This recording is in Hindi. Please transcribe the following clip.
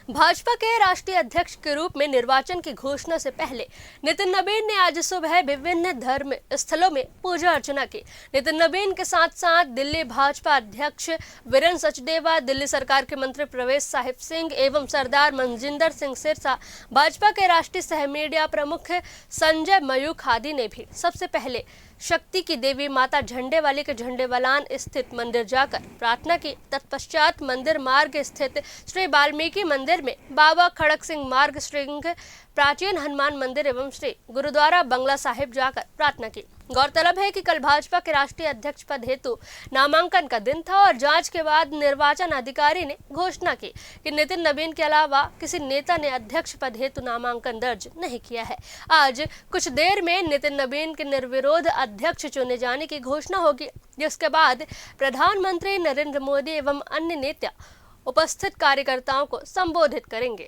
भाजपा के राष्ट्रीय अध्यक्ष के रूप में निर्वाचन की घोषणा से पहले नितिन नबीन ने आज सुबह विभिन्न धर्म स्थलों में पूजा अर्चना की। नितिन नबीन के साथ साथ दिल्ली भाजपा अध्यक्ष वीरेंद्र सचदेवा, दिल्ली सरकार के मंत्री प्रवेश साहिब सिंह एवं सरदार मनजिंदर सिंह सिरसा, भाजपा के राष्ट्रीय सह मीडिया प्रमुख संजय मयूख आदि ने भी सबसे पहले शक्ति की देवी माता झंडेवाली के झंडेवालान स्थित मंदिर जाकर प्रार्थना की। तत्पश्चात मंदिर मार्ग स्थित श्री वाल्मीकि मंदिर में बाबा खड़क सिंह मार्ग सिंह प्राचीन हनुमान मंदिर एवं श्री गुरुद्वारा बंगला साहिब जाकर प्रार्थना की। गौरतलब है कि कल भाजपा के राष्ट्रीय अध्यक्ष पद हेतु नामांकन का दिन था और जांच के बाद निर्वाचन अधिकारी ने घोषणा की कि नितिन नबीन के अलावा किसी नेता ने अध्यक्ष पद हेतु नामांकन दर्ज नहीं किया है। आज कुछ देर में नितिन नबीन के निर्विरोध अध्यक्ष चुने जाने की घोषणा होगी, जिसके बाद प्रधानमंत्री नरेंद्र मोदी एवं अन्य नेता उपस्थित कार्यकर्ताओं को संबोधित करेंगे।